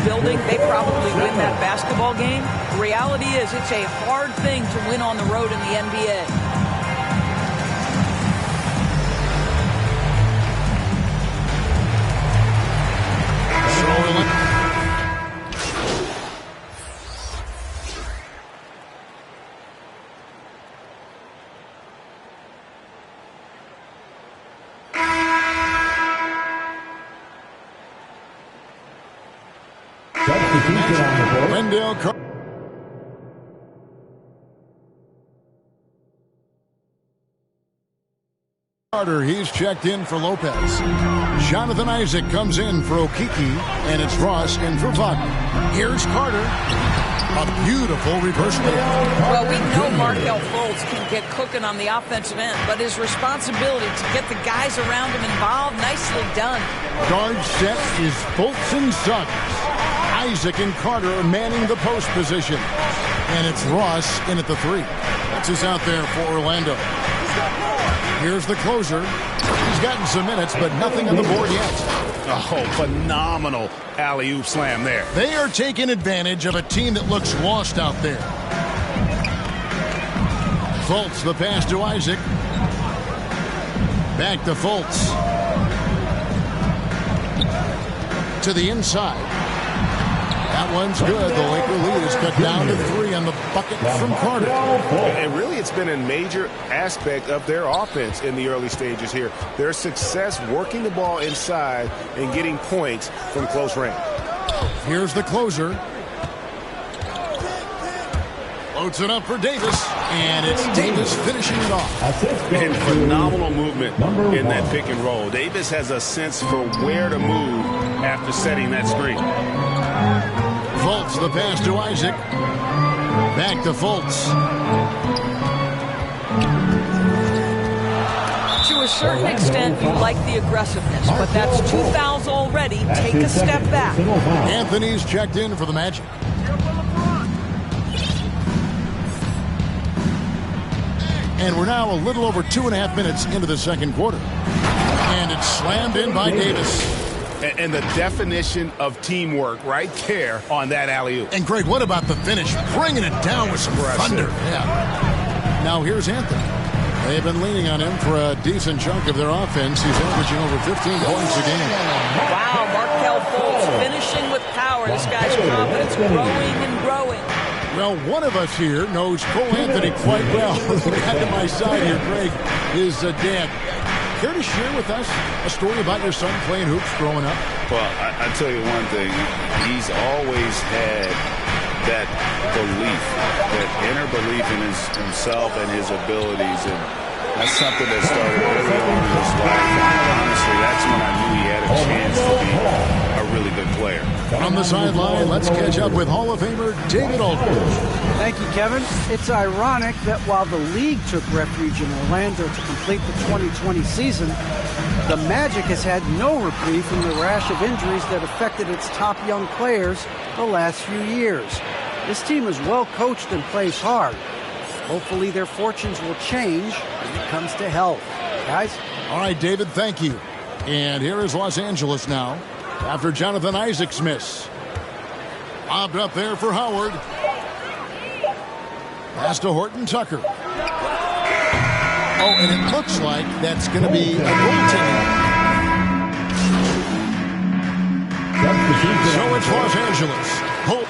building, they probably win that basketball game. The reality is it's a hard thing to win on the road in the NBA. Wendell Carter, he's checked in for Lopez. Jonathan Isaac comes in for Okiki, and it's Ross in for Wagner. Here's Carter. A beautiful reverse layup. Well, we know Markelle Fultz can get cooking on the offensive end, but his responsibility to get the guys around him involved, nicely done. Guard set is Fultz and Suggs. Isaac and Carter are manning the post position. And it's Ross in at the three. That's who's out there for Orlando. Here's the closer. He's gotten some minutes, but nothing on the board yet. Oh, phenomenal alley-oop slam there. They are taking advantage of a team that looks lost out there. Fultz, the pass to Isaac. Back to Fultz. To the inside. That one's good. The Laker lead is cut down to 3 on the bucket from Carter. And really, it's been a major aspect of their offense in the early stages here. Their success working the ball inside and getting points from close range. Here's the closer. Loads it up for Davis, and it's Davis finishing it off. And phenomenal movement in that pick and roll. Davis has a sense for where to move after setting that screen. Fultz, the pass to Isaac. Back to Fultz. To a certain extent, you like the aggressiveness, but that's 2 fouls already. Take a step back. Anthony's checked in for the Magic. And we're now a little over 2.5 minutes into the second quarter. And it's slammed in by Davis. And the definition of teamwork right there on that alley-oop. And Greg, what about the finish? Bringing it down with some thunder. Yeah. Now here's Anthony. They've been leaning on him for a decent chunk of their offense. He's averaging over 15 points a game. Wow, Markelle Fultz finishing with power. This guy's confidence growing and growing. Well, one of us here knows Cole Anthony quite well. The guy to my side here, Greg, is dad. Care to share with us a story about your son playing hoops growing up? Well, I tell you one thing. He's always had that belief, that inner belief in himself and his abilities. And that's something that started early on in his life. And honestly, that's when I knew he had a chance to be a really good player. From the sideline, let's catch up with Hall of Famer David Aldridge. Thank you, Kevin. It's ironic that while the league took refuge in Orlando to complete the 2020 season, the Magic has had no reprieve from the rash of injuries that affected its top young players the last few years. This team is well coached and plays hard. Hopefully their fortunes will change when it comes to health. Guys? All right, David, thank you. And here is Los Angeles now after Jonathan Isaac's miss. Lobbed up there for Howard. Pass to Horton Tucker. Oh, and it looks like that's going to be a goaltending. So it's Los Angeles. Hope.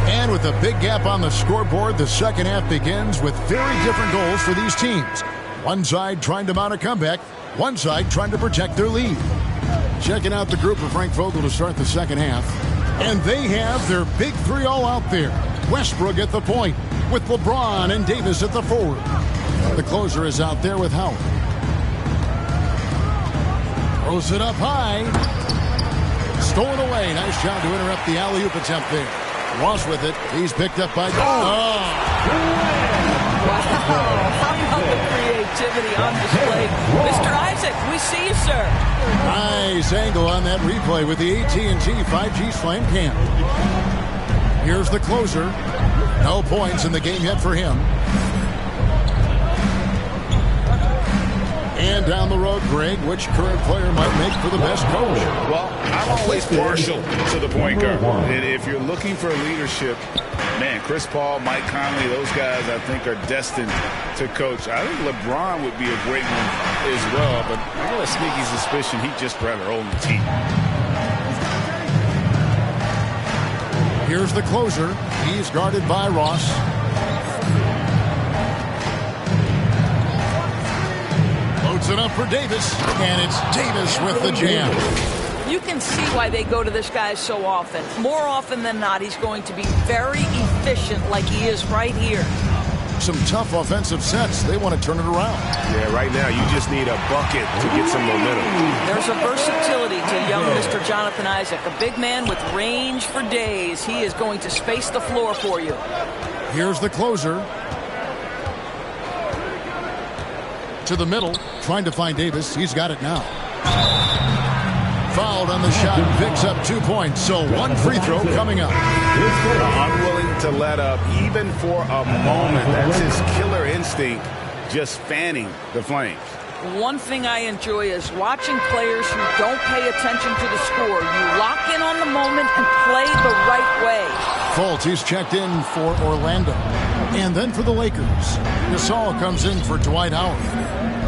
And with a big gap on the scoreboard, the second half begins with very different goals for these teams. One side trying to mount a comeback, one side trying to protect their lead. Checking out the group of Frank Vogel to start the second half. And they have their big three all out there. Westbrook at the point with LeBron and Davis at the forward. The closer is out there with Howard. Throws it up high. Stolen away. Nice job to interrupt the alley-oop attempt there. Ross with it. He's picked up by... Wow. How about the creativity on display? Mr. Isaac, we see you, sir. Nice angle on that replay with the AT&T 5G Slam Cam. Here's the closer. No points in the game yet for him. And down the road, Greg, which current player might make for the best coach? Well, I'm always partial to the point guard. And if you're looking for leadership, man, Chris Paul, Mike Conley, those guys I think are destined to coach. I think LeBron would be a great one as well, but I got a sneaky suspicion he'd just rather own the team. Here's the closer. He's guarded by Ross. Loads it up for Davis, and it's Davis with the jam. You can see why they go to this guy so often. More often than not, he's going to be very efficient like he is right here. Some tough offensive sets. They want to turn it around. Yeah, right now you just need a bucket to get some momentum. There's a versatility to young Mr. Jonathan Isaac. A big man with range for days. He is going to space the floor for you. Here's the closer. To the middle, trying to find Davis. He's got it now. Fouled on the shot, picks up 2 points. So one free throw coming up. Unwilling to let up even for a moment. That's his killer instinct, just fanning the flames. One thing I enjoy is watching players who don't pay attention to the score. You lock in on the moment and play the right way. Fultz, he's checked in for Orlando. And then for the Lakers, Gasol comes in for Dwight Howard.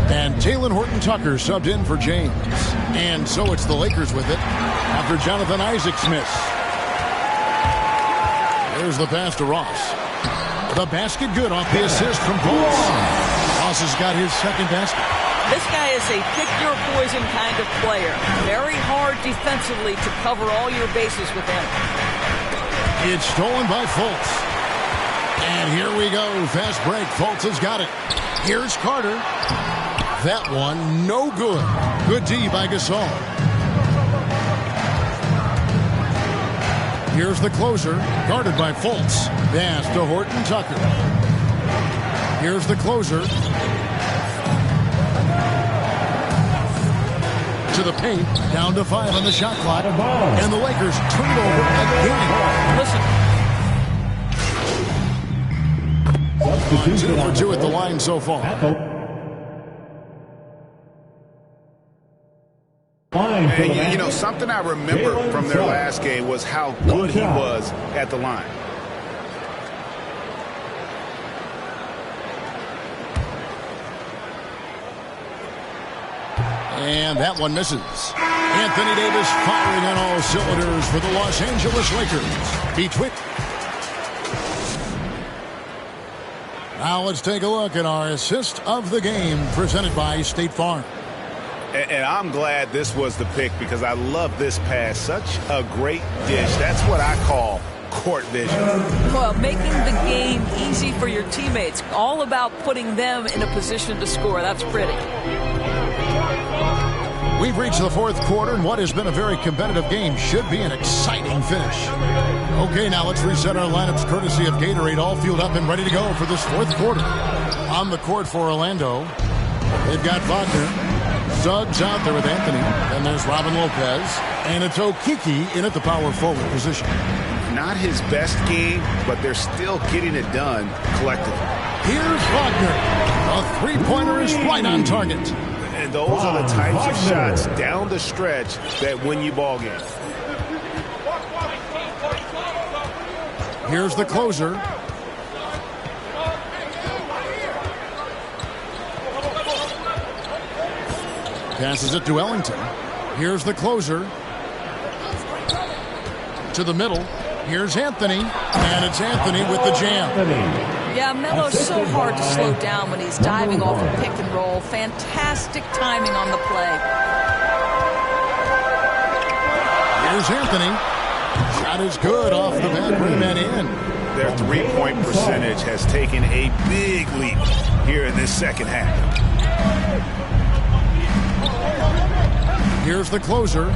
And Talen Horton-Tucker subbed in for James. And so it's the Lakers with it after Jonathan Isaac's miss. There's the pass to Ross. The basket good off the assist from Fultz. Ross has got his second basket. This guy is a pick-your-poison kind of player. Very hard defensively to cover all your bases with him. It's stolen by Fultz. And here we go. Fast break. Fultz has got it. Here's Carter. That one, no good. Good D by Gasol. Here's the closer, guarded by Fultz. Pass to Horton-Tucker. Here's the closer. To the paint, down to 5 on the shot clock. And the Lakers turn it over again. Listen. 2 for 2 at the line so far. And, you know, something I remember from their last game was how good he was at the line. And that one misses. Anthony Davis firing on all cylinders for the Los Angeles Lakers. Now let's take a look at our assist of the game presented by State Farm. And I'm glad this was the pick because I love this pass. Such a great dish. That's what I call court vision. Well, making the game easy for your teammates. All about putting them in a position to score. That's pretty. We've reached the fourth quarter, and what has been a very competitive game should be an exciting finish. Okay, now let's reset our lineups courtesy of Gatorade, all fueled up and ready to go for this fourth quarter. On the court for Orlando, they've got Wagner. Suggs out there with Anthony. Then there's Robin Lopez. And it's Okiki in at the power forward position. Not his best game, but they're still getting it done collectively. Here's Wagner. A three-pointer is right on target. And those are the types of shots down the stretch that win you ball games. Here's the closer. Passes it to Ellington. Here's the closer. To the middle. Here's Anthony. And it's Anthony with the jam. Yeah, Melo's so hard to slow down when he's diving off a pick and roll. Fantastic timing on the play. Here's Anthony. Shot is good off the back rim and in. Their three-point percentage has taken a big leap here in this second half. Here's the closer.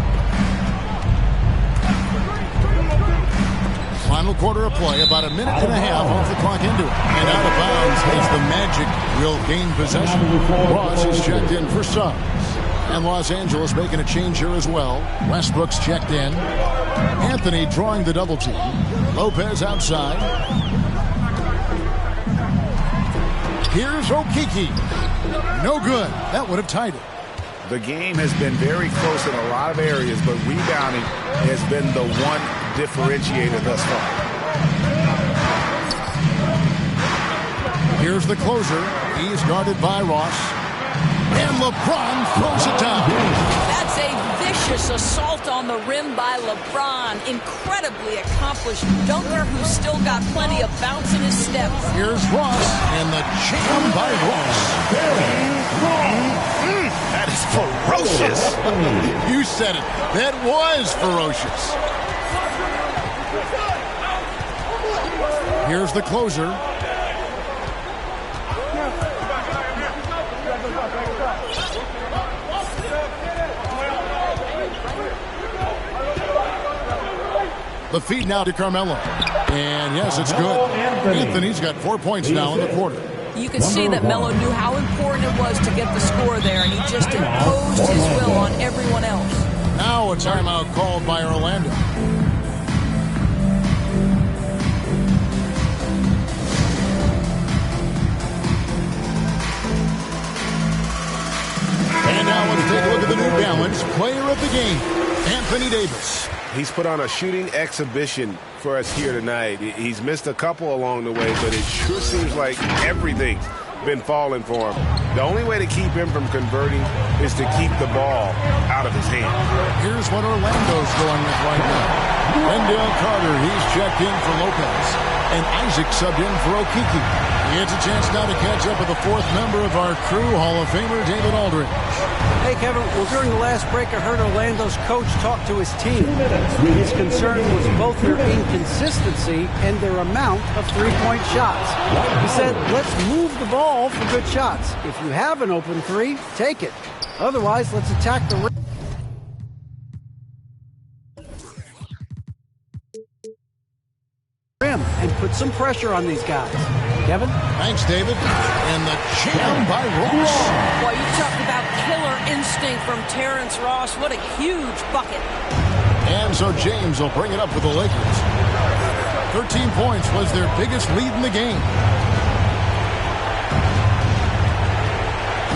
Final quarter of play, about a minute and a half off the clock into it. And out of bounds as the Magic will gain possession. Ross is checked in for subs. And Los Angeles making a change here as well. Westbrook's checked in. Anthony drawing the double team. Lopez outside. Here's Okiki. No good. That would have tied it. The game has been very close in a lot of areas, but rebounding has been the one differentiator thus far. Here's the closer. He's guarded by Ross. And LeBron throws it down. That's a vicious assault on the rim by LeBron. Incredibly accomplished dunker who's still got plenty of bounce in his step. Here's Ross, and the jam by Ross. That is ferocious. You said it. That was ferocious. Here's the closer. The feed now to Carmelo. And yes, it's good. Anthony's got 4 points now in the quarter. You could see that Melo knew how important it was to get the score there, and he just imposed his will on everyone else. Now a timeout called by Orlando. And now let's take a look at the New Balance player of the game, Anthony Davis. He's put on a shooting exhibition for us here tonight. He's missed a couple along the way, but it sure seems like everything's been falling for him. The only way to keep him from converting is to keep the ball out of his hand. Here's what Orlando's going with right now. Wendell Carter, he's checked in for Lopez. And Isaac subbed in for Okiki. He gets a chance now to catch up with the fourth member of our crew, Hall of Famer David Aldridge. Hey, Kevin, well, during the last break, I heard Orlando's coach talk to his team. His concern was both their inconsistency and their amount of three-point shots. He said, let's move the ball for good shots. If you have an open three, take it. Otherwise, let's attack the rim and put some pressure on these guys. Kevin? Thanks, David. And the jam by Ross. Boy, you talk about killer instinct from Terrence Ross. What a huge bucket. And so James will bring it up for the Lakers. 13 points was their biggest lead in the game.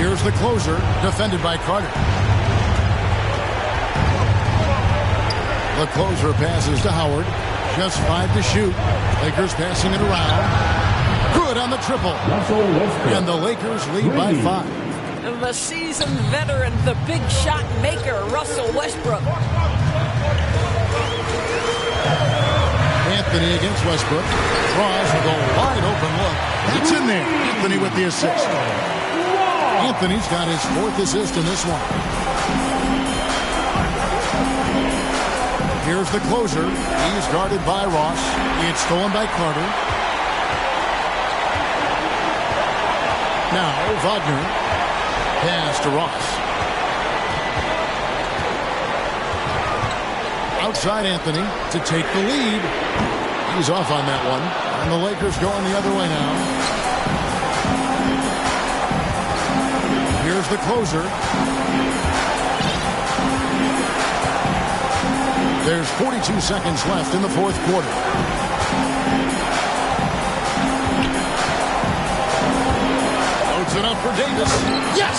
Here's the closer, defended by Carter. The closer passes to Howard. Just 5 to shoot. Lakers passing it around. Good on the triple. And the Lakers lead by 5. The seasoned veteran, the big shot maker, Russell Westbrook. Anthony against Westbrook. Draws with a wide open look. That's in there. Anthony with the assist. Anthony's got his 4th assist in this one. Here's the closer. He's guarded by Ross. It's stolen by Carter. Now Wagner. Pass to Ross. Outside Anthony to take the lead. He's off on that one. And the Lakers going the other way now. Here's the closer. There's 42 seconds left in the 4th quarter. Loads it up for Davis. Yes!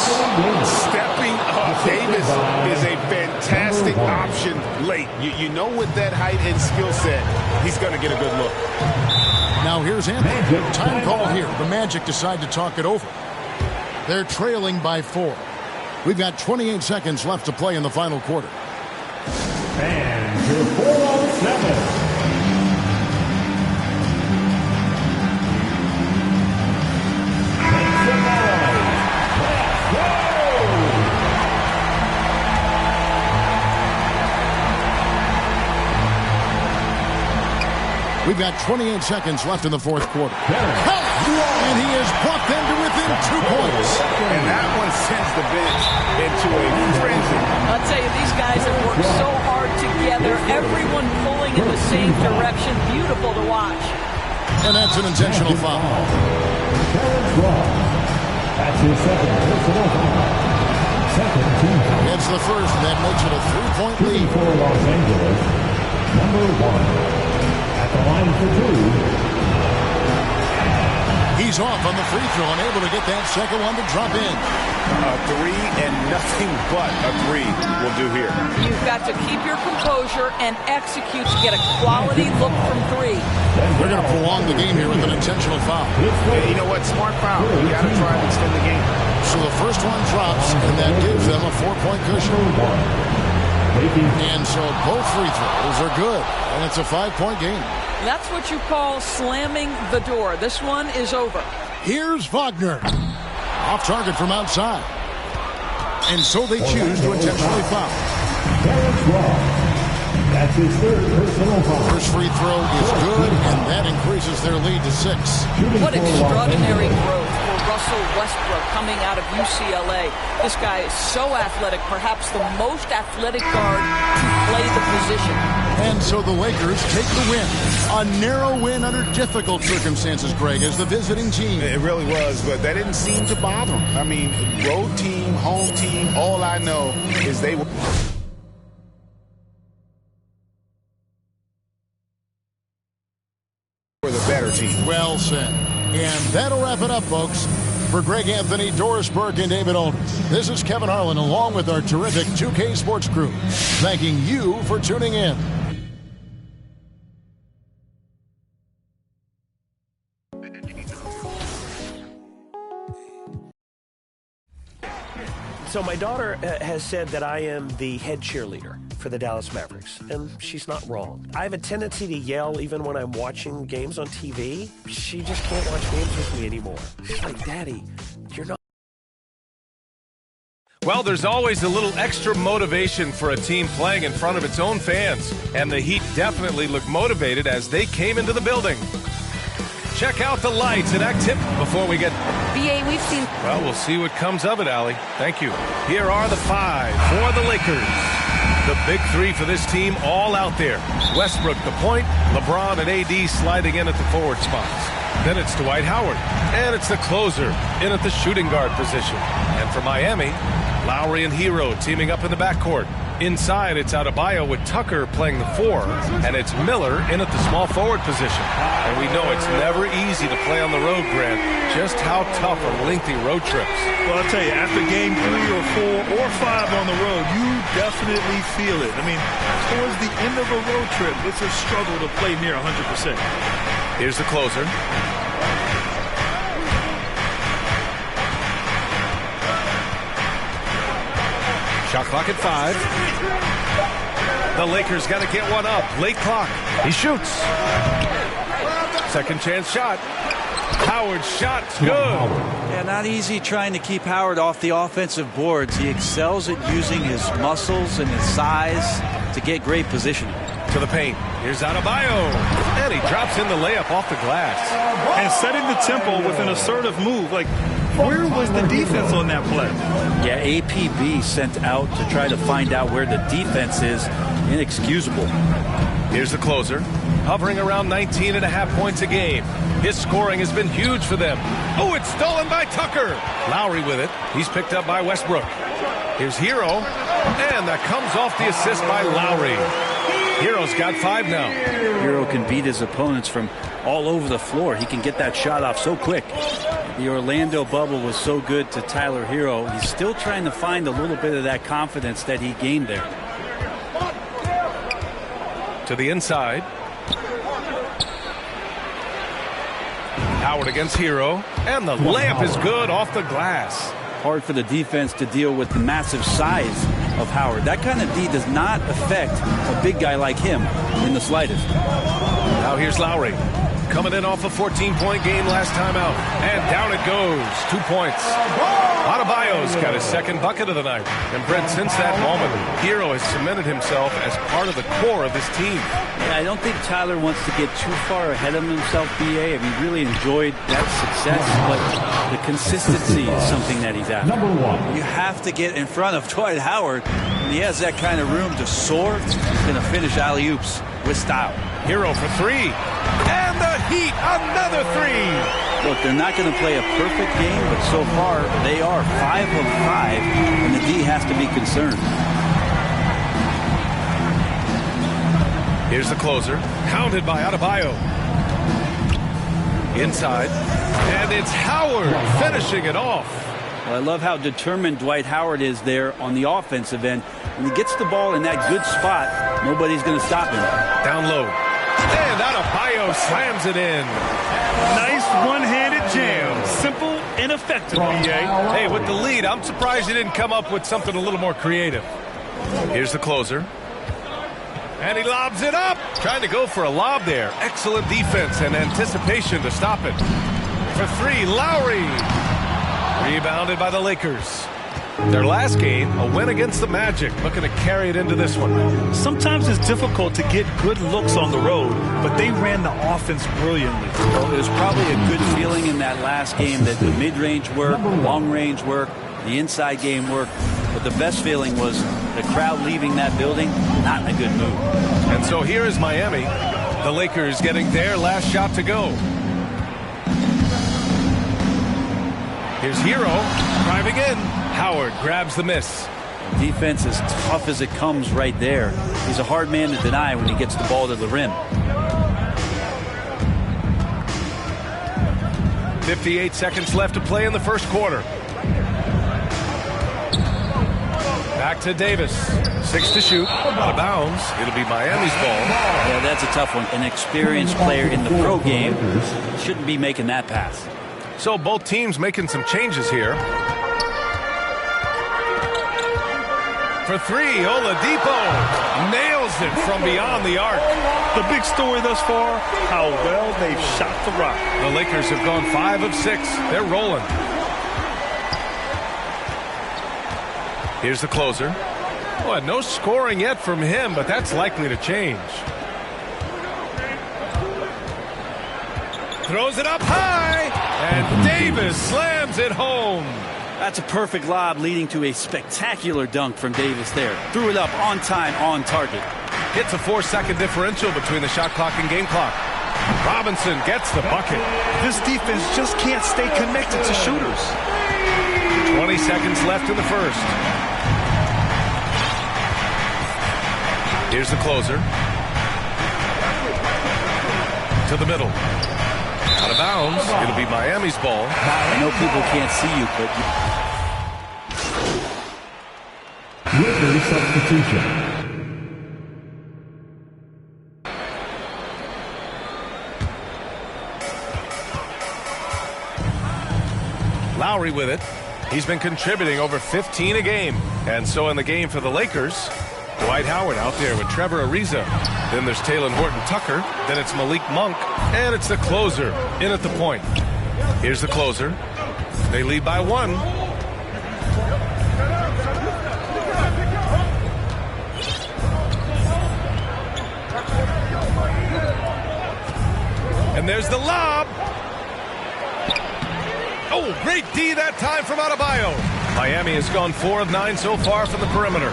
Stepping up. Davis is a fantastic option late. You know, with that height and skill set, he's going to get a good look. Now here's Anthony. Time call here. The Magic decide to talk it over. They're trailing by 4. We've got 28 seconds left to play in the final quarter. And your 4-on-7. We've got 28 seconds left in the 4th quarter. And he has brought them to within 2 points. And that one sends the bench into a frenzy. I'll tell you, these guys have worked so hard together. Everyone pulling in the same direction. Beautiful to watch. And that's an intentional foul. That's his second personal foul. Second team foul. It's the first, and that makes it a 3-point lead. For Los Angeles, number 1. At the line for 2. He's He's off on the free throw and able to get that second one to drop in. A three and nothing but a three will do here. You've got to keep your composure and execute to get a quality look from three. They're going to prolong the game here with an intentional foul. Hey, you know what? Smart foul. You got to try and extend the game. So the first one drops, and that gives them a 4-point cushion. And so both free throws are good, and it's a 5-point game. That's what you call slamming the door. This one is over. Here's Wagner. Off target from outside. And so they choose to intentionally foul. That's his third personal foul. First free throw is good, and that increases their lead to 6. What extraordinary growth for Russell Westbrook coming out of UCLA. This guy is so athletic, perhaps the most athletic guard to play the position. And so the Lakers take the win. A narrow win under difficult circumstances, Greg, as the visiting team. It really was, but that didn't seem to bother them. I mean, road team, home team, all I know is they were the better team. Well said. And that'll wrap it up, folks. For Greg Anthony, Doris Burke, and David Aldridge, this is Kevin Harlan along with our terrific 2K Sports crew, thanking you for tuning in. So my daughter has said that I am the head cheerleader for the Dallas Mavericks, and she's not wrong. I have a tendency to yell even when I'm watching games on TV. She just can't watch games with me anymore. She's like, Daddy, you're not. Well, there's always a little extra motivation for a team playing in front of its own fans, and the Heat definitely looked motivated as they came into the building. Check out the lights and activity before we get... BA, we've seen... Well, we'll see what comes of it, Allie. Thank you. Here are the 5 for the Lakers. The big 3 for this team all out there. Westbrook the point, LeBron and AD sliding in at the forward spots. Then it's Dwight Howard, and it's the closer in at the shooting guard position. And for Miami, Lowry and Hero teaming up in the backcourt. Inside, it's Adebayo with Tucker playing the 4, and it's Miller in at the small forward position. And we know it's never easy to play on the road, Grant. Just how tough are lengthy road trips. Well, I'll tell you, after game 3 or 4 or 5 on the road, you definitely feel it. I mean, towards the end of a road trip, it's a struggle to play near 100%. Here's the closer. Shot clock at 5. The Lakers got to get one up. Late clock. He shoots. Second chance shot. Howard's shot's good. Yeah, not easy trying to keep Howard off the offensive boards. He excels at using his muscles and his size to get great positioning. To the paint. Here's Adebayo. And he drops in the layup off the glass. And setting the tempo with an assertive move. Like, where was the defense on that play? Yeah, APB sent out to try to find out where the defense is. Inexcusable. Here's the closer. Hovering around 19.5 points a game. His scoring has been huge for them. Oh, it's stolen by Tucker. Lowry with it. He's picked up by Westbrook. Here's Hero. And that comes off the assist by Lowry. Hero's got 5 now. Hero can beat his opponents from all over the floor. He can get that shot off so quick. The Orlando bubble was so good to Tyler Hero. He's still trying to find a little bit of that confidence that he gained there. To the inside. Howard against Hero. And the layup is good off the glass. Hard for the defense to deal with the massive size of Howard. That kind of D does not affect a big guy like him in the slightest. Now here's Lowry. Coming in off a 14-point game last time out. And down it goes. 2 points. Adebayo's got his second bucket of the night. And Brent, since that moment, Hero has cemented himself as part of the core of this team. Yeah, I don't think Tyler wants to get too far ahead of himself, BA. I mean, really enjoyed that success, but the consistency is something that he's after. Number 1. You have to get in front of Dwight Howard. When he has that kind of room to soar, he's going to finish alley-oops with style. Hero for 3. And the Heat, another 3. Look, they're not going to play a perfect game, but so far they are 5 of 5, and the D has to be concerned. Here's the closer, pounded by Adebayo. Inside. And it's Howard finishing it off. Well, I love how determined Dwight Howard is there on the offensive end. When he gets the ball in that good spot, nobody's going to stop him. Down low. And Adebayo slams it in. Nice one-handed jam. Simple and effective, BA. Hey, with the lead, I'm surprised he didn't come up with something a little more creative. Here's the closer. And he lobs it up. Trying to go for a lob there. Excellent defense and anticipation to stop it. For three, Lowry. Rebounded by the Lakers. Their last game, a win against the Magic. Looking to carry it into this one. Sometimes it's difficult to get good looks on the road, but they ran the offense brilliantly. Well, it was probably a good feeling in that last game that the mid-range work, long-range work, the inside game work. But the best feeling was the crowd leaving that building, not in a good mood. And so here is Miami. The Lakers getting their last shot to go. Here's Hero driving in. Howard grabs the miss. Defense as tough as it comes right there. He's a hard man to deny when he gets the ball to the rim. 58 seconds left to play in the first quarter. Back to Davis. 6 to shoot. Out of bounds. It'll be Miami's ball. Yeah, that's a tough one. An experienced player in the pro game shouldn't be making that pass. So both teams making some changes here. For three, Oladipo nails it from beyond the arc. The big story thus far, how well they've shot the rock. The Lakers have gone 5 of 6. They're rolling. Here's the closer. Well, no scoring yet from him, but that's likely to change. Throws it up high, and Davis slams it home. That's a perfect lob leading to a spectacular dunk from Davis there. Threw it up on time, on target. Hits a 4-second differential between the shot clock and game clock. Robinson gets the bucket. This defense just can't stay connected to shooters. 20 seconds left in the first. Here's the closer. To the middle. Out of bounds. It'll be Miami's ball. I know people can't see you, but... Rookie substitution. Lowry with it. He's been contributing over 15 a game. And so in the game for the Lakers, Dwight Howard out there with Trevor Ariza. Then there's Talen Horton-Tucker. Then it's Malik Monk. And it's the closer in at the point. Here's the closer. They lead by 1. And there's the lob. Oh, great D that time from Adebayo. Miami has gone 4 of 9 so far from the perimeter.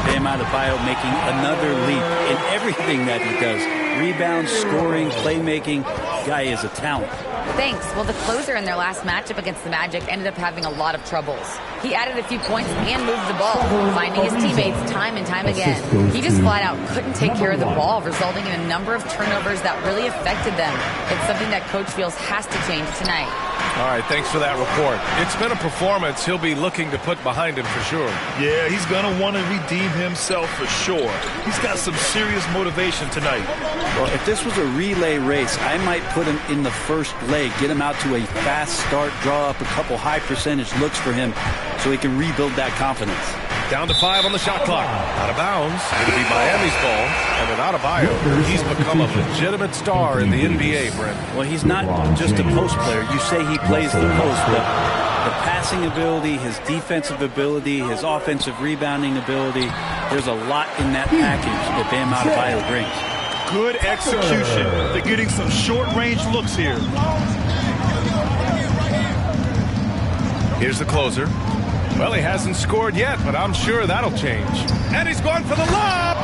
Bam Adebayo making another leap in everything that he does. Rebounds, scoring, playmaking. Guy is a talent. Thanks. Well, the closer in their last matchup against the Magic ended up having a lot of troubles. He added a few points and moved the ball, finding his teammates time and time again. He just flat out couldn't take care of the ball, resulting in a number of turnovers that really affected them. It's something that Coach feels has to change tonight. All right, thanks for that report. It's been a performance he'll be looking to put behind him for sure. Yeah, he's going to want to redeem himself for sure. He's got some serious motivation tonight. Well, if this was a relay race, I might put him in the first leg, get him out to a fast start, draw up a couple high percentage looks for him so he can rebuild that confidence. Down to 5 on the shot clock. Out of bounds. It'll be Miami's ball. And without Adebayo, he's become a legitimate star in the NBA, Brent. Well, he's not just a post player. You say he plays the post, but the passing ability, his defensive ability, his offensive rebounding ability, there's a lot in that package that Bam Adebayo brings. Good execution. They're getting some short-range looks here. Here's the closer. Well, he hasn't scored yet, but I'm sure that'll change. And he's going for the lob!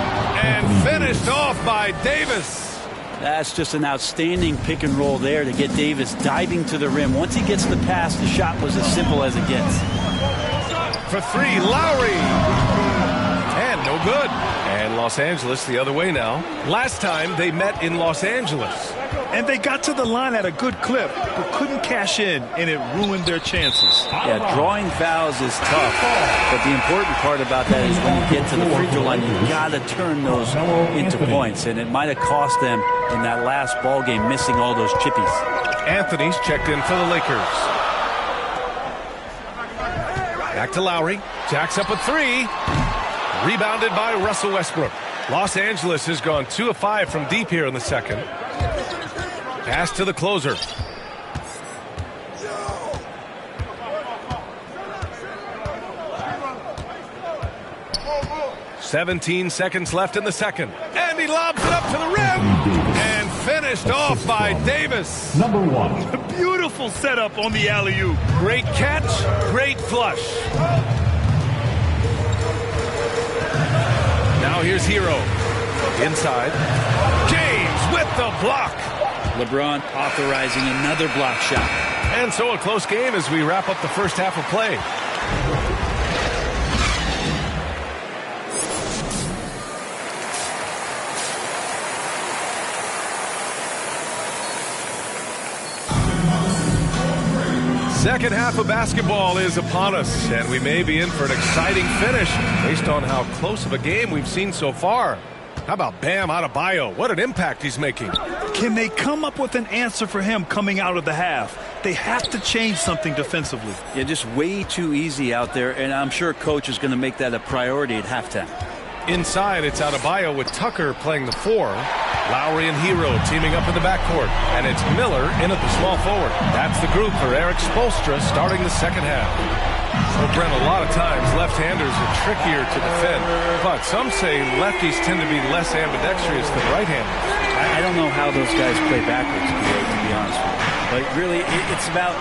And finished off by Davis. That's just an outstanding pick and roll there to get Davis diving to the rim. Once he gets the pass, the shot was as simple as it gets. For 3, Lowry. And no good. And Los Angeles the other way now. Last time they met in Los Angeles. And they got to the line at a good clip, but couldn't cash in, and it ruined their chances. Yeah, drawing fouls is tough, but the important part about that is when you get to the free throw line, you got to turn those into points, and it might have cost them in that last ball game missing all those chippies. Anthony's checked in for the Lakers. Back to Lowry. Jacks up a three. Rebounded by Russell Westbrook. Los Angeles has gone 2 of 5 from deep here in the second. Pass to the closer. "17 seconds left in the second. And he lobs it up to the rim. And finished off by Davis. Number 1. Beautiful setup on the alley-oop. Great catch, great flush. Now here's Hero. Inside. James with the block. LeBron authorizing another block shot. And so a close game as we wrap up the first half of play. Second half of basketball is upon us, and we may be in for an exciting finish based on how close of a game we've seen so far. How about Bam Adebayo? What an impact he's making. Can they come up with an answer for him coming out of the half? They have to change something defensively. Yeah, just way too easy out there, and I'm sure coach is going to make that a priority at halftime. Inside, it's Adebayo with Tucker playing the 4. Lowry and Hero teaming up in the backcourt. And it's Miller in at the small forward. That's the group for Eric Spoelstra starting the second half. Well, Brent, a lot of times left-handers are trickier to defend. But some say lefties tend to be less ambidextrous than right-handers. I don't know how those guys play backwards, to be honest with you. But really, it's about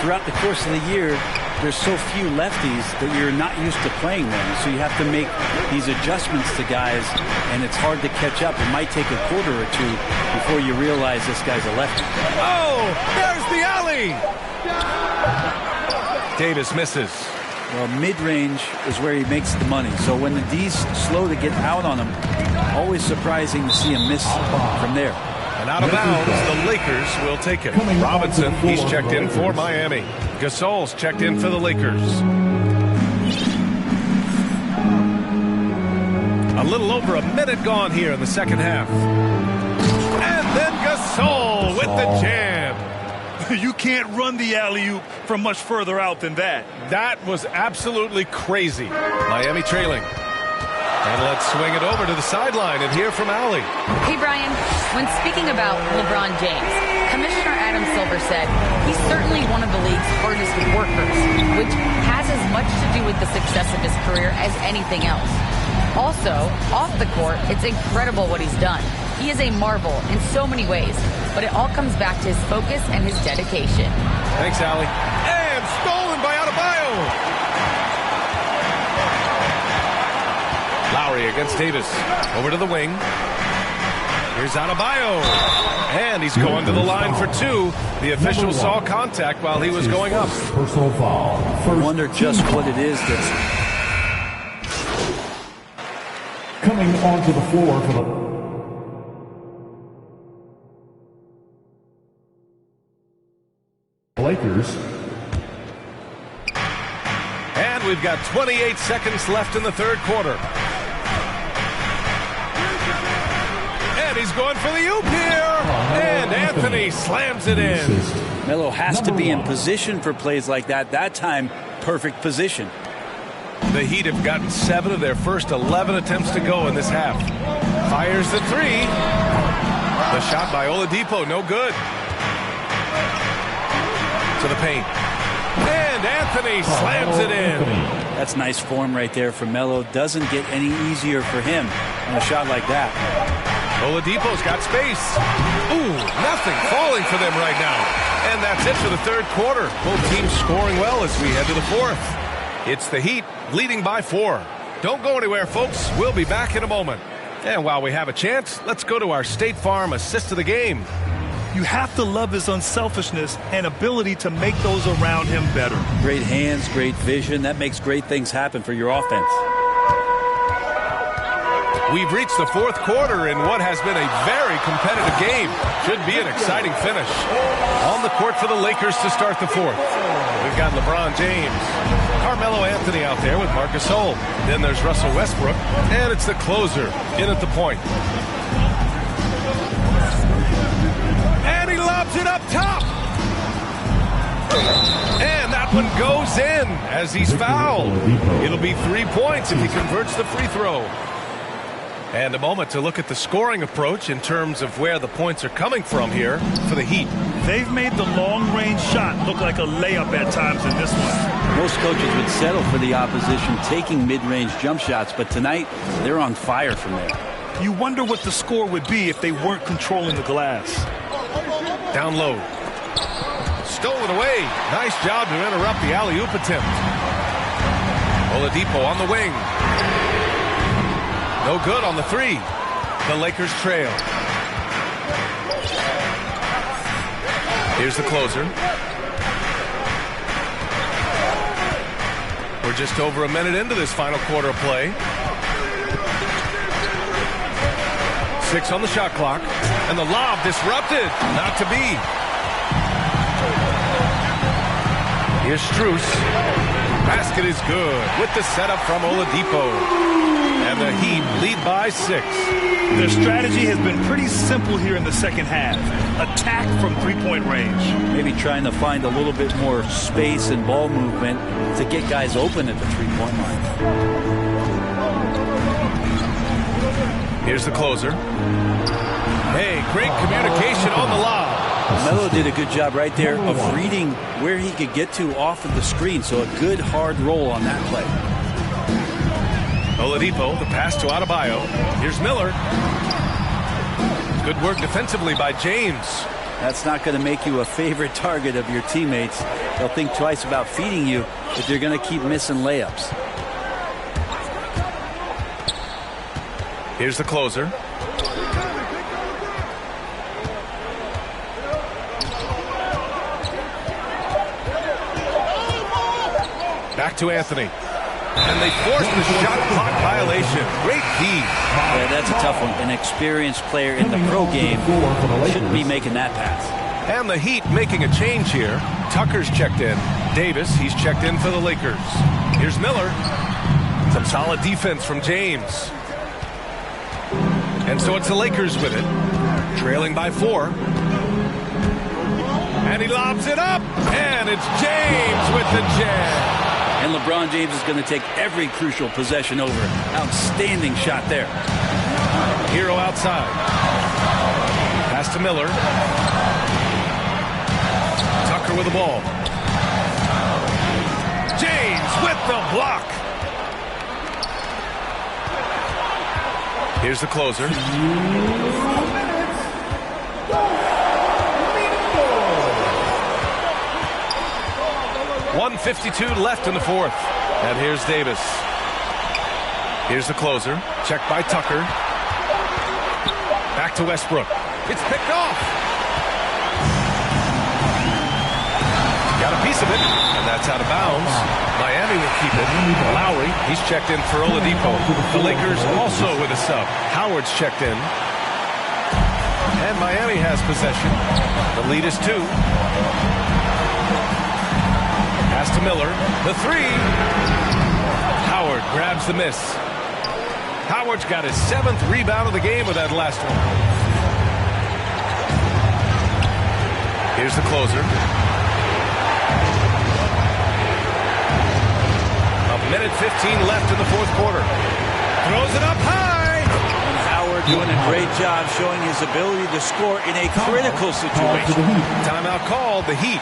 throughout the course of the year, there's so few lefties that you're not used to playing them. So you have to make these adjustments to guys, and it's hard to catch up. It might take a quarter or two before you realize this guy's a lefty. Oh, there's the alley! Davis misses. Well, mid-range is where he makes the money. So when the D's slow to get out on him, always surprising to see him miss from there. And out of bounds, the Lakers will take it. Robinson, he's checked in for Miami. Gasol's checked in for the Lakers. A little over a minute gone here in the second half. And then Gasol with the jam. You can't run the alley-oop from much further out than that. That was absolutely crazy. Miami trailing. And let's swing it over to the sideline and hear from Allie. Hey, Brian, when speaking about LeBron James, Commissioner Adam Silver said he's certainly one of the league's hardest workers, which has as much to do with the success of his career as anything else. Also, off the court, it's incredible what he's done. He is a marvel in so many ways, but it all comes back to his focus and his dedication. Thanks, Allie. And stolen by Adebayo. Lowry against Davis. Over to the wing. Here's Adebayo. And he's going to the line for 2. The official saw contact while he was going up. Personal foul. I wonder just what it is that's coming onto the floor for the Lakers. And we've got 28 seconds left in the third quarter. And he's going for the oop here. And Anthony slams it in. Melo has to be in position for plays like that. That time, perfect position. The Heat have gotten 7 of their first 11 attempts to go in this half. Fires the 3. The shot by Oladipo, no good. To the paint. And Anthony slams it in. That's nice form right there for Melo. Doesn't get any easier for him on a shot like that. Oladipo's got space. Ooh, nothing falling for them right now. And that's it for the third quarter. Both teams scoring well as we head to the fourth. It's the Heat leading by 4. Don't go anywhere, folks. We'll be back in a moment. And while we have a chance, let's go to our State Farm assist of the game. You have to love his unselfishness and ability to make those around him better. Great hands, great vision. That makes great things happen for your offense. We've reached the fourth quarter in what has been a very competitive game. Should be an exciting finish. On the court for the Lakers to start the fourth. We've got LeBron James, Carmelo Anthony out there with Marcus Hull. Then there's Russell Westbrook, and it's the closer in at the point. And he lobs it up top. And that one goes in as he's fouled. It'll be 3 points if he converts the free throw. And a moment to look at the scoring approach in terms of where the points are coming from here for the Heat. They've made the long-range shot look like a layup at times in this one. Most coaches would settle for the opposition taking mid-range jump shots, but tonight they're on fire from there. You wonder what the score would be if they weren't controlling the glass. Down low. Stolen away. Nice job to interrupt the alley-oop attempt. Oladipo on the wing. No good on the three. The Lakers trail. Here's the closer. We're just over a minute into this final quarter of play. 6 on the shot clock. And the lob disrupted. Not to be. Here's Strus. Basket is good with the setup from Oladipo. And the Heat lead by 6. Their strategy has been pretty simple here in the second half. Attack from three-point range. Maybe trying to find a little bit more space and ball movement to get guys open at the three-point line. Here's the closer. Hey, great communication on the lob. Melo did a good job right there of reading where he could get to off of the screen, so a good hard roll on that play. Oladipo, the pass to Adebayo. Here's Miller. Good work defensively by James. That's not going to make you a favorite target of your teammates. They'll think twice about feeding you if you're going to keep missing layups. Here's the closer. Back to Anthony. And they forced the shot clock violation. Great D. Yeah, that's a tough one. An experienced player in the pro game shouldn't be making that pass. And the Heat making a change here. Tucker's checked in. Davis, he's checked in for the Lakers. Here's Miller. Some solid defense from James. And so it's the Lakers with it. Trailing by 4. And he lobs it up. And it's James with the jam. And LeBron James is going to take every crucial possession over. Outstanding shot there. Hero outside. Pass to Miller. Tucker with the ball. James with the block. Here's the closer. 1:52 left in the fourth. And here's Davis. Here's the closer. Checked by Tucker. Back to Westbrook. It's picked off. Got a piece of it, and that's out of bounds. Miami will keep it. Lowry, he's checked in for Oladipo. The Lakers also with a sub. Howard's checked in. And Miami has possession. The lead is 2. Pass to Miller. The 3. Howard grabs the miss. Howard's got his 7th rebound of the game with that last one. Here's the closer. A minute 15 left in the fourth quarter. Throws it up high. And Howard doing a great job showing his ability to score in a critical situation. Timeout called, the Heat.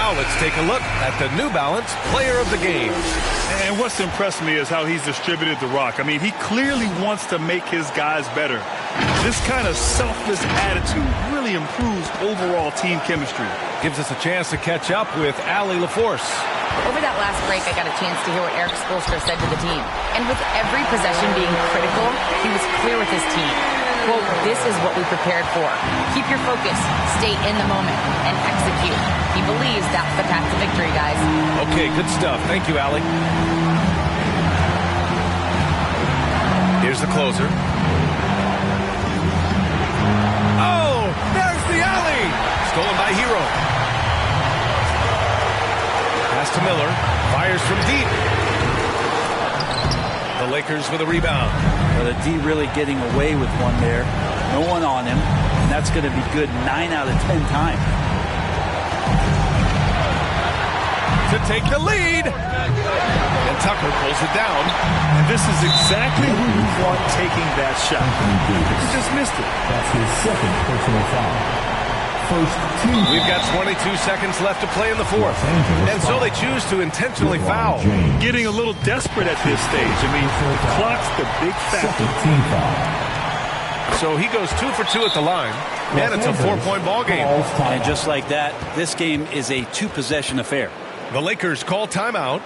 Let's take a look at the New Balance player of the game. And what's impressed me is how he's distributed the rock. I mean, he clearly wants to make his guys better. This kind of selfless attitude really improves overall team chemistry. Gives us a chance to catch up with Allie LaForce. Over that last break, I got a chance to hear what Eric Spoelstra said to the team. And with every possession being critical, he was clear with his team. Quote, this is what we prepared for. Keep your focus, stay in the moment, and execute. He believes that's the path to victory, guys. Okay, good stuff. Thank you, Allie. Here's the closer. Oh, there's the alley. Stolen by Hero. Pass to Miller. Fires from deep. The Lakers with a rebound. Well, the D really getting away with one there. No one on him. And that's going to be good 9 out of 10 times. To take the lead. And Tucker pulls it down. And this is exactly who you want taking that shot. He just missed it. That's his second personal foul. First team. We've got 22 seconds left to play in the fourth. And so they choose to intentionally foul. Getting a little desperate at this stage. I mean, the clock's the big factor. Second team foul. So he goes 2 for 2 at the line. And it's a 4-point ball game. And just like that, this game is a 2-possession affair. The Lakers call timeout.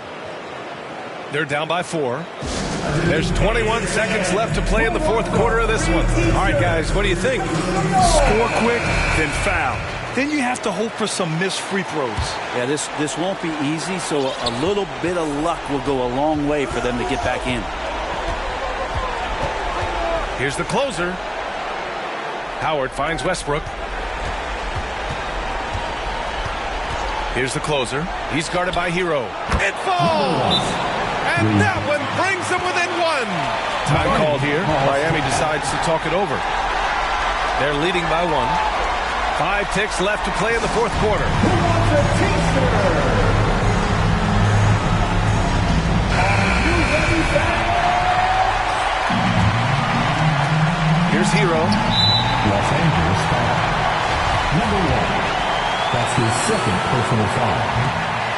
They're down by 4. There's 21 seconds left to play in the fourth quarter of this one. All right, guys, what do you think? Score quick, then foul. Then you have to hope for some missed free throws. Yeah, this won't be easy, so a little bit of luck will go a long way for them to get back in. Here's the closer. Howard finds Westbrook. Here's the closer. He's guarded by Hero. It falls! And that one brings them within 1. Time called here. Miami decides to talk it over. They're leading by 1. 5 ticks left to play in the fourth quarter. Here's Hero. Los Angeles foul. Number 1. That's his second personal foul.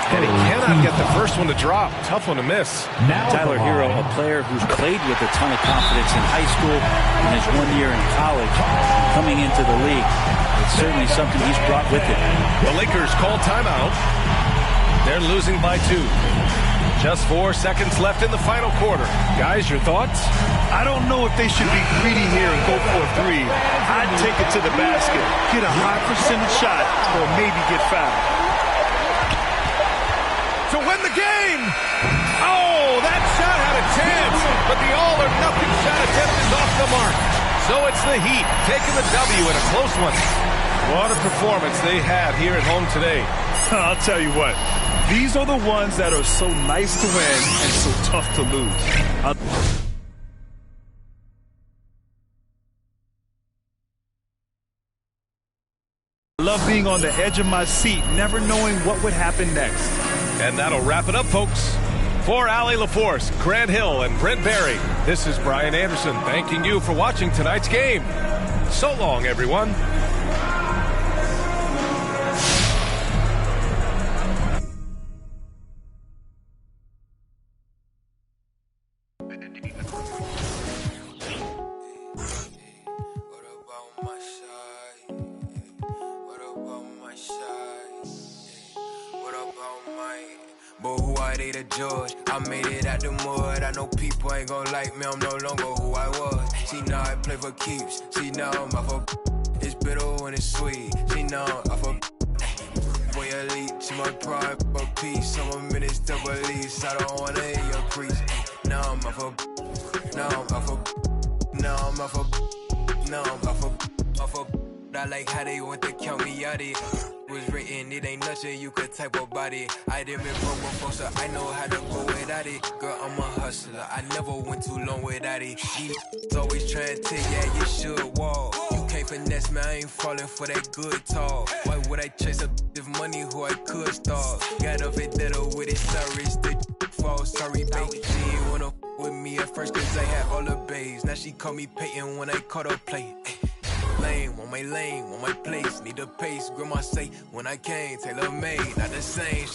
And he cannot get the first one to drop. Tough one to miss. Now Tyler Hero, a player who's played with a ton of confidence in high school and his 1 year in college, coming into the league. It's certainly something he's brought with him. The Lakers call timeout. They're losing by 2. Just 4 seconds left in the final quarter. Guys, your thoughts? I don't know if they should be greedy here and go for a 3. I'd take it to the basket, get a high percentage shot, or maybe get fouled. To win the game! Oh, that shot had a chance, but the all-or-nothing shot attempt is off the mark. So it's the Heat taking the W in a close one. What a performance they had here at home today. I'll tell you what, these are the ones that are so nice to win and so tough to lose. I love being on the edge of my seat, never knowing what would happen next. And that'll wrap it up, folks. For Allie LaForce, Grant Hill, and Brent Barry, this is Brian Anderson thanking you for watching tonight's game. So long, everyone. But who are they to judge? I made it out the mud. I know people ain't gon' like me. I'm no longer who I was. She know I play for keeps. She know I'm off of. It's bitter when it's sweet. She know I'm off of. Boy elite. She my pride for peace. Some minutes to release. I don't wanna hear your crease. Now I'm off of. Now I'm off of. Now I'm off of. Now I'm off of. Off of. I like how they want to count me out it. Was written, it ain't nothing you could type about it. I done been broke before, so I know how to go without it. Girl, I'm a hustler, I never went too long without it. These always trying to tell yeah, you should walk. You can't finesse me, I ain't falling for that good talk. Why would I chase a if money who I could start? Got a vendetta with it, sorry, it's the fault. Sorry, baby, she ain't wanna with me at first, cause I had all the babes. Now she call me Peyton when I caught her play. Lane, want my place, need a pace, grandma say, when I came, tailor made, not the same.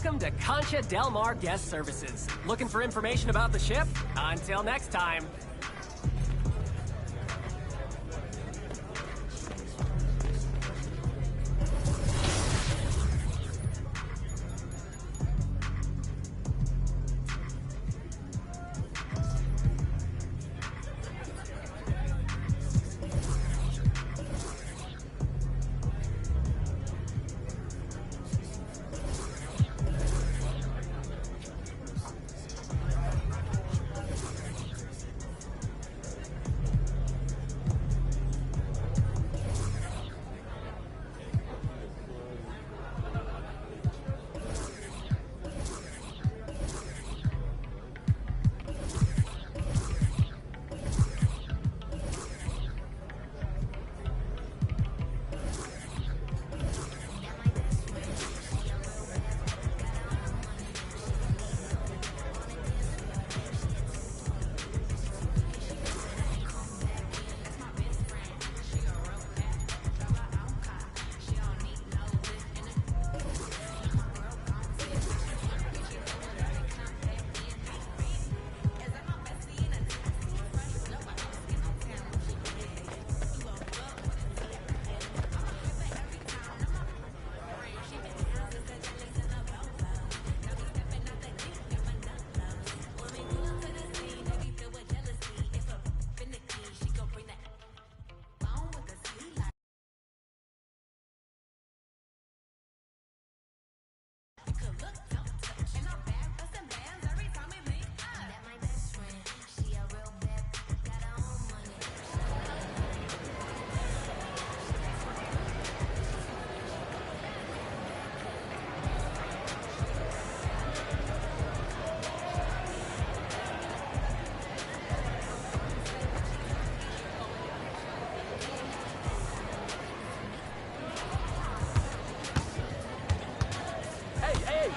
Welcome to Concha Del Mar Guest Services. Looking for information about the ship? Until next time.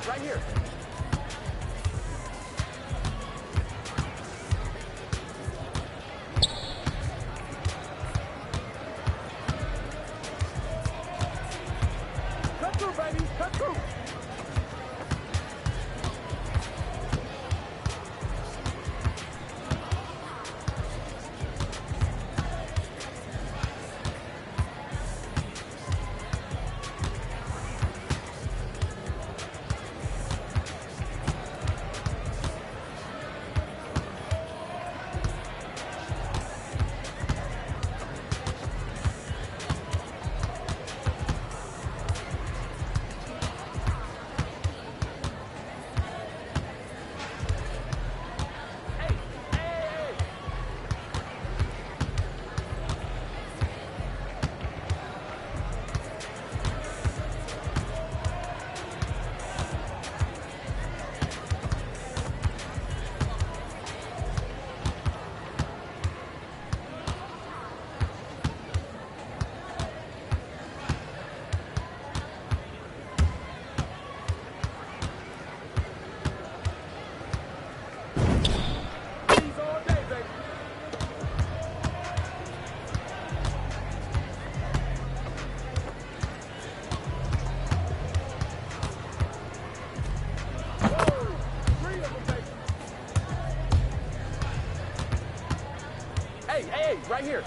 Right here. Cut through, baby. Cut through. Hey, right here.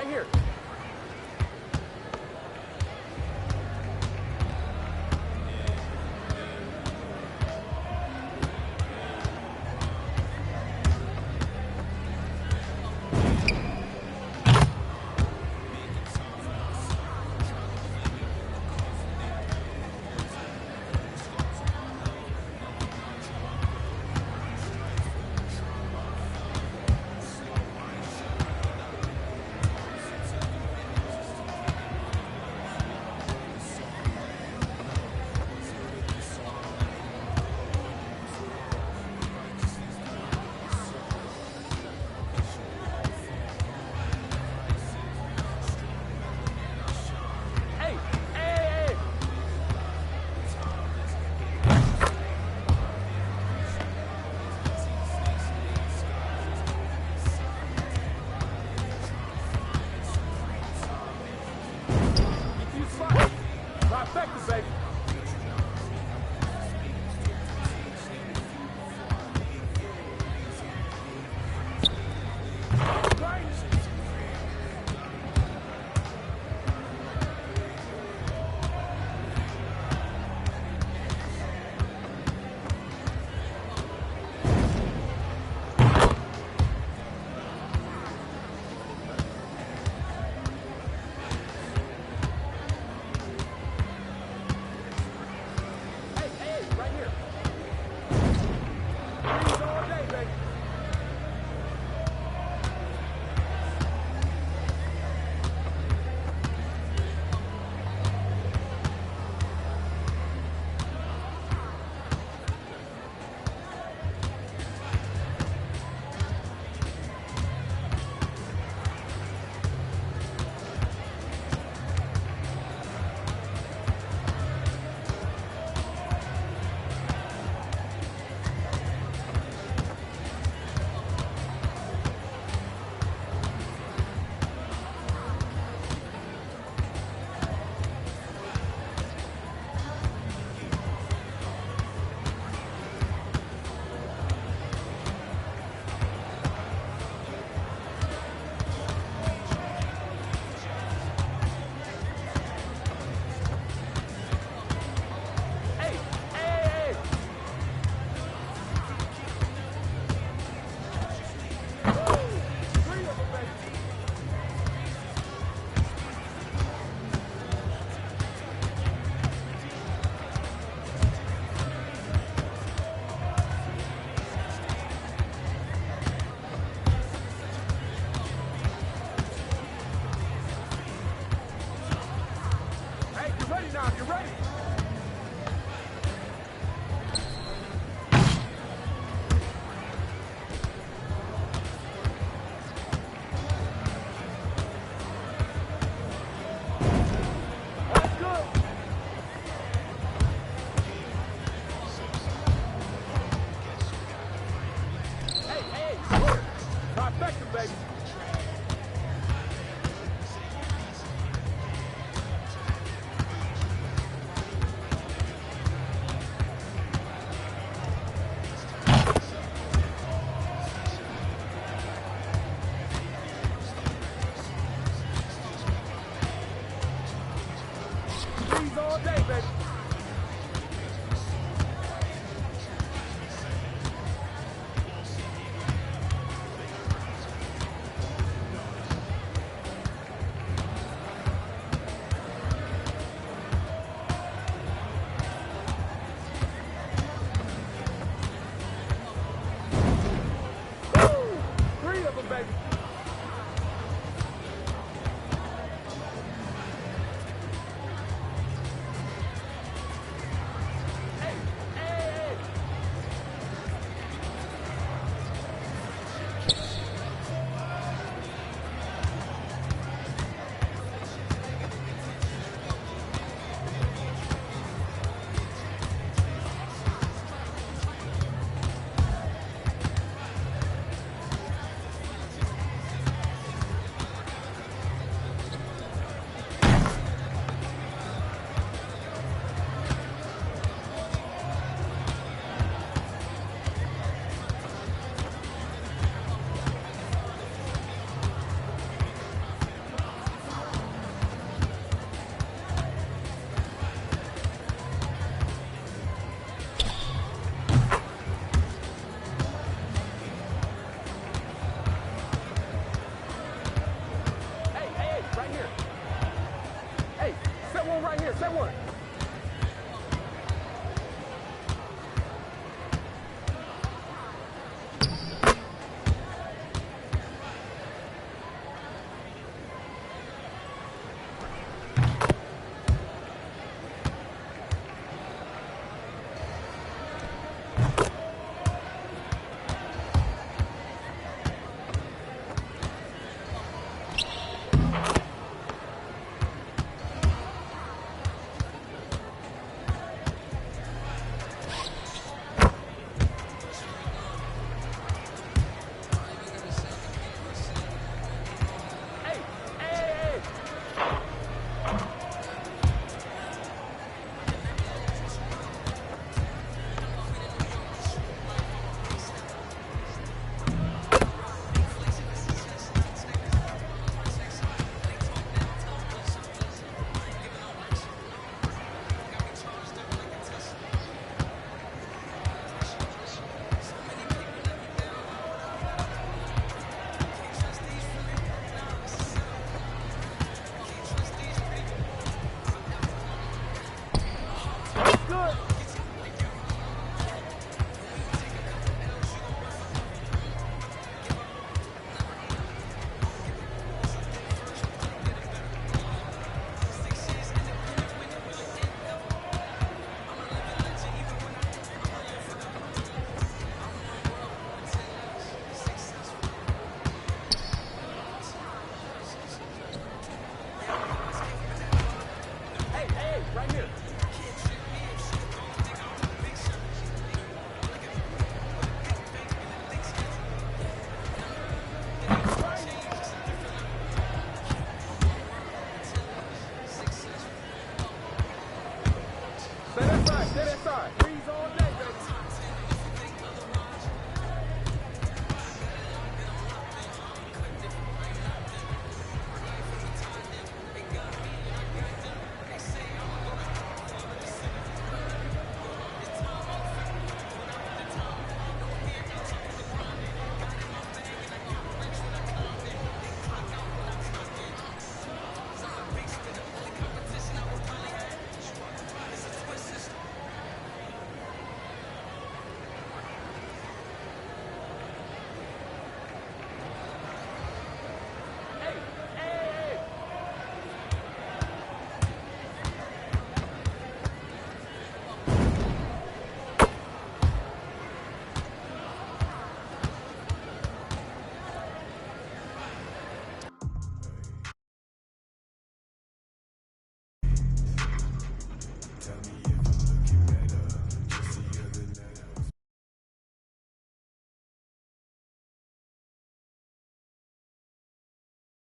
right here.